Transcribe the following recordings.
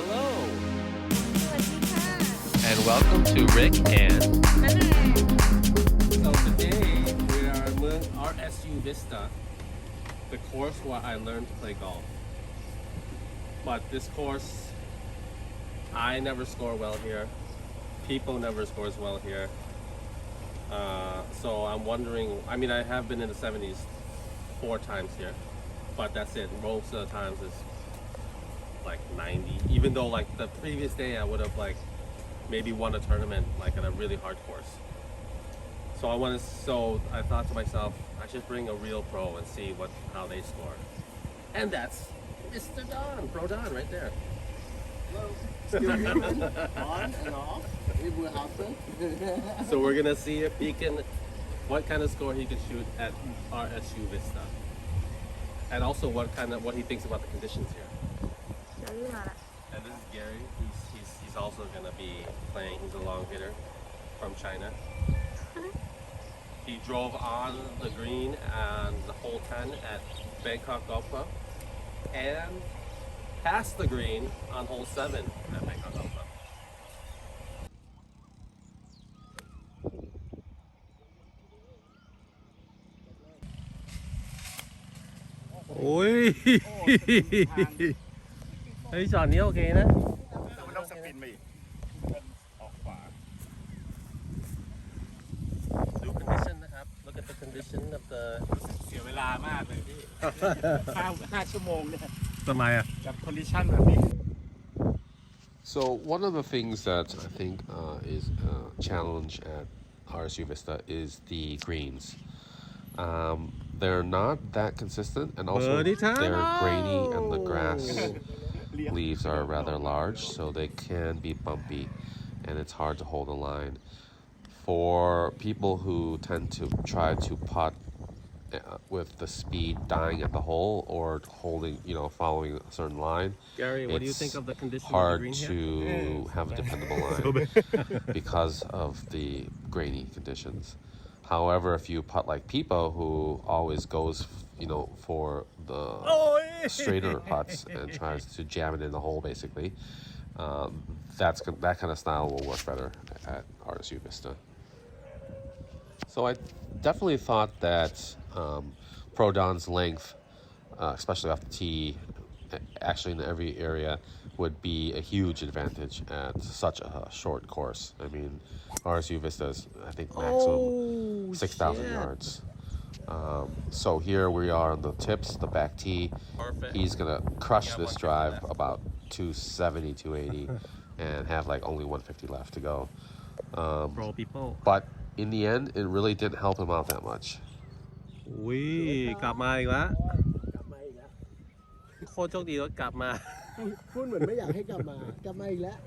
Hello สวัสดีค่ะ and welcome to Rick and นั่นแหละ So today we are in RSU Vista, the course where I learned to play golf. But this course, I never score well here. People never scores well here. So I'm wondering. I mean, I have been in the 70s 4 times here, but that's it. Most of the times is like 90. Even though like the previous day I would have like maybe won a tournament like at a really hard course. So I thought to myself, I should bring a real pro and see how they score. And that's Mr. Don, Pro Don, right there. Still on and off. It will happen. So we're gonna see if he can, what kind of score he can shoot at RSU Vista, and also what he thinks about the conditions here. เดี๋ยวรีบมาละ And this is Gary. He's also gonna be playing. He's a long hitter from China. He drove on the green and the hole 10 at Bangkok Golf Club, and passed the green on hole 7 at Bangkok Golf Club. โอ้ย เฮ้ยจอดนี้โอเคนะ แต่มันต้องสปินไปอีกออกขวา ดู condition นะครับ Look at the condition of the เสียเวลามากเลยพี่ 5 ชั่วโมงเนี่ย ทำไมอ่ะ กับคอนดิชั่นแบบนี้ So one of the things that I think is a challenge at RSU Vista is the greens. They're not that consistent, and also they're grainy, and the grass leaves are rather large, so they can be bumpy, and it's hard to hold a line. For people who tend to try to putt with the speed dying at the hole or holding, following a certain line, Gary, what do you it's think of the condition of the hard green here? to have a dependable line because of the grainy conditions. However, if you putt like Pepo, who always goes, for the straighter putts and tries to jam it in the hole, basically, that kind of style will work better at RSU Vista. So I definitely thought that Pro Don's length, especially off the tee, actually in every area, would be a huge advantage at such a short course. I mean, RSU Vista is, I think, maximum 6,000 yards. So here we are on the tips, the back tee. Perfect. He's gonna crush this drive about 270, 280, and have like only 150 left to go. Pro people. But in the end, it really didn't help him out that much. อุ้ยกลับมาอีกแล้ว กลับมาอีกแล้ว โคตรโชคดีรถกลับมา พูดเหมือนไม่อยากให้กลับมากลับมาอีกแล้ว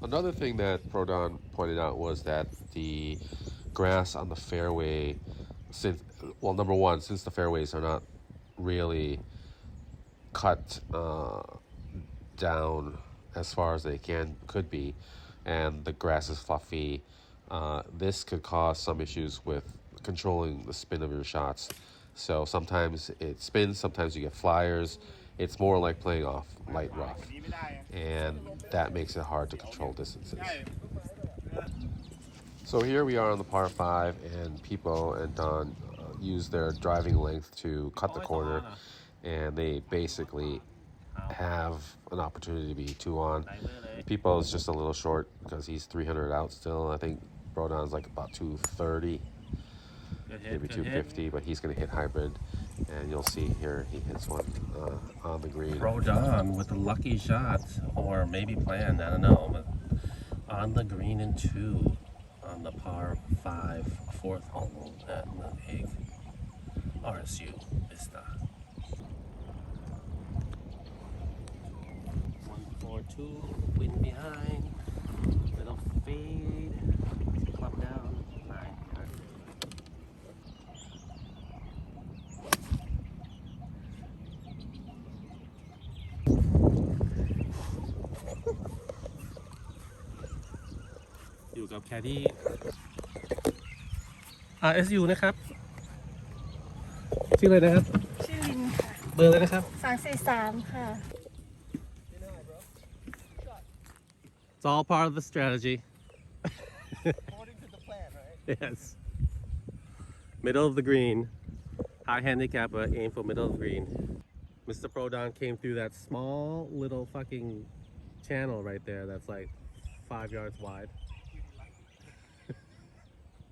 Another thing that Pro Don pointed out was that the grass on the fairway, number one, since the fairways are not really cut down as far as they could be, and the grass is fluffy, this could cause some issues with controlling the spin of your shots. So sometimes it spins, sometimes you get flyers. It's more like playing off light rough, and that makes it hard to control distances. So here we are on the par 5, and Pepo and Don use their driving length to cut the corner, and they basically have an opportunity to be 2 on. Pepo is just a little short because he's 300 out still. I think Pro Don's like about 230, maybe 250, but he's going to hit hybrid, and you'll see here he hits one on the green. Pro Don with a lucky shot, or maybe planned, I don't know, but on the green in 2 on the par 5 4th hole at the RSU Vista. 142, wind behind, little fade, club down, 9.อยู่กับแคดี้ RSU นะครับชื่ออะไรนะครับ ชื่อลินค่ะ เบอร์อะไรนะครับ 343 ค่ะ It's all part of the strategy. According to the plan, right? Yes. Middle of the green. High handicap, but aim for middle of the green. Mr. Pro Don came through that small little fucking channel right there that's like 5 yards wide.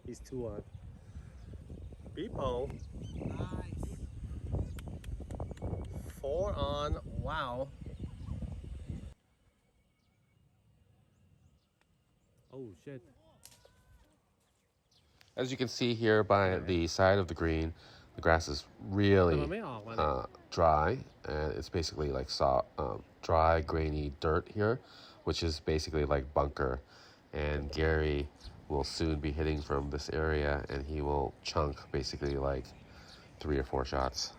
He's 2 on. Pepo. Nice. 4 on. Wow. Oh shit. As you can see here by the side of the green, the grass is really dry, and it's basically like dry, grainy dirt here, which is basically like bunker. And Gary will soon be hitting from this area, and he will chunk basically like 3 or 4 shots.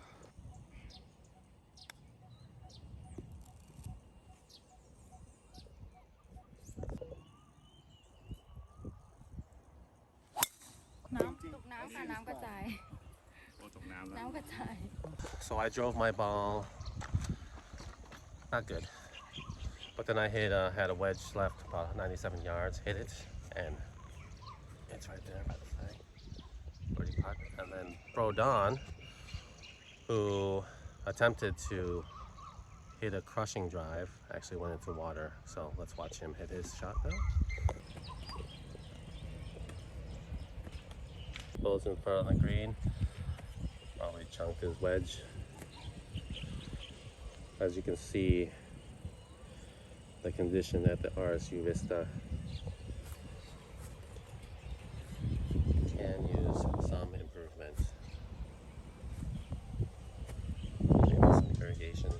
So I drove my ball, not good, but then I had a wedge left about 97 yards, hit it, and it's right there by the flag, birdie putt. And then Pro Don, who attempted to hit a crushing drive, actually went into water. So let's watch him hit his shot now. Goes in front of the green. Probably chunked his wedge. As you can see, the condition at the RSU Vista can use some improvement. Maybe some irrigation.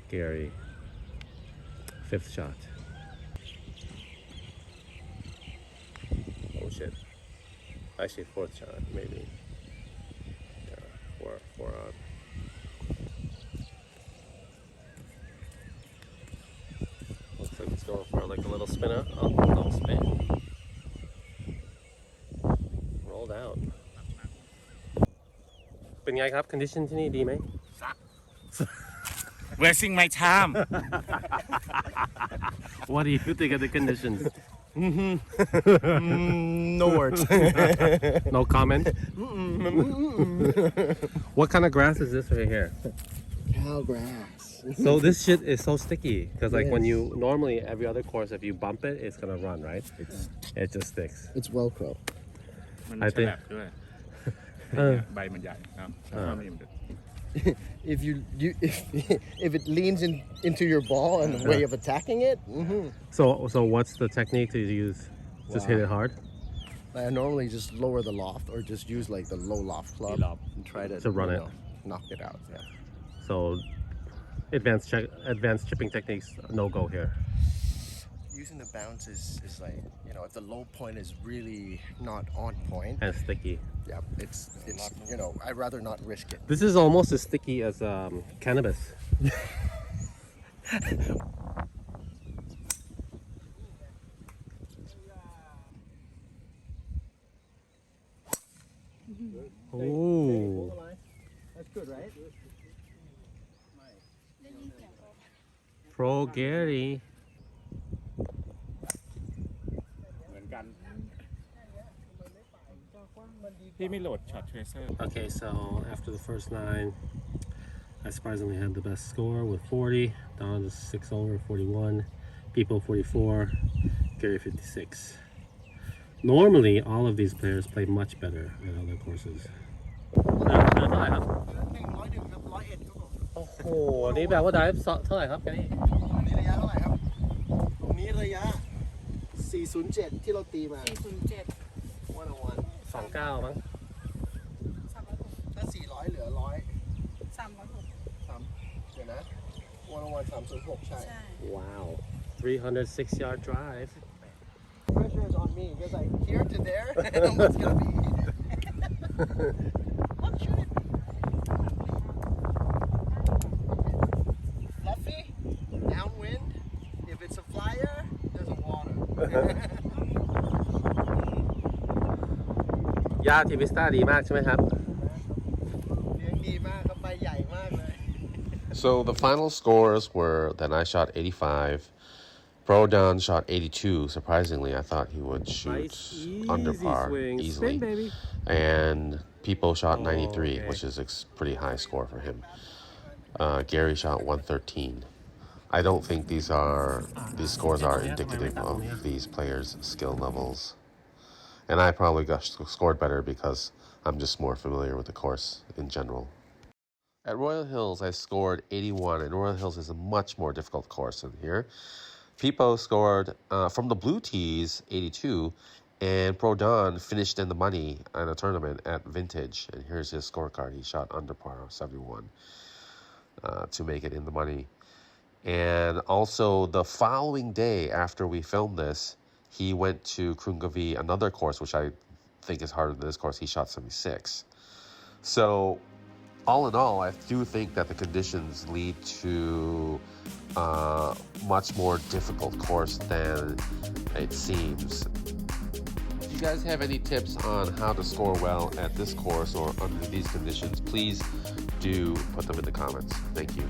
Gary, 5th shot. Oh shit. Actually, 4th shot, maybe. Yeah, 4 on. Looks like it's going for like a little spinner. Oh, no spin. Rolled out. เป็นไงครับ condition ที่นี่ดีไหม Wasting my time. What do you think of the conditions? No words. No comment? What kind of grass is this right here? Cow grass. So this shit is so sticky because like when Yes. you normally every other course if you bump it it's gonna run, right? It just sticks. It's Velcro. มัน I ฉ think ลาดด้วย ใบมันใหญ่เนาะแล้วก็มีมัน If if it leans into your ball in the way of attacking it, So what's the technique to use? Just hit it hard I normally just lower the loft or just use like the low loft club and try to run it. knock it out. Yeah. So advanced chipping techniques no go here. Using the bounce is like, if the low point is really not on point, And sticky. yeah, it's I'd rather not risk it. This is almost as sticky as cannabis. Oh, That's good, right? Pro Gary. เหมือนกัน พี่ไม่โหลดช็อตเทรเซอร์ Okay, so after the first 9, I surprisingly had the best score with 40. Donald is 6 over, 41. Pepo 44. Gary 56. Normally, all of these players play much better at other courses. เท่าไหร่ครับ โอ้โห นี่แบบว่าได้เท่าไหร่ครับแกนี่ นี่ระยะเท่าไหร่ครับ ตรงนี้ระยะ 407 ที่เราตีมา 407 101 29 มั้ง ถ้า 400 เหลือ 100 306 เดี๋ยวนะ101 306 ใช่ ใช่ Wow. 306 yard drive. Pressure is on me because like here to there, what's gonna be? What should it be? Fluffy, downwind. If it's a flyer, there's a water. ย่าที่วิสต้าดีมากใช่ไหมครับ เลี้ยงดีมากครับใบใหญ่มากเลย So the final scores were that I shot 85. Pro Don shot 82. Surprisingly, I thought he would shoot Nice, under easy par swing. easily. Spin, baby. And Pepo shot Oh, 93, okay. which is a pretty high score for him. Gary shot 113. I don't think these scores are indicative of these players' skill levels. And I probably scored better because I'm just more familiar with the course in general. At Royal Hills, I scored 81, and Royal Hills is a much more difficult course than here. Pepo scored from the blue tees 82, and Pro Don finished in the money in a tournament at Vintage. And here's his scorecard. He shot under par 71 to make it in the money. And also the following day after we filmed this, he went to Krungavi, another course which I think is harder than this course. He shot 76. So all in all, I do think that the conditions lead to a much more difficult course than it seems. If you guys have any tips on how to score well at this course or under these conditions, please do put them in the comments. Thank you.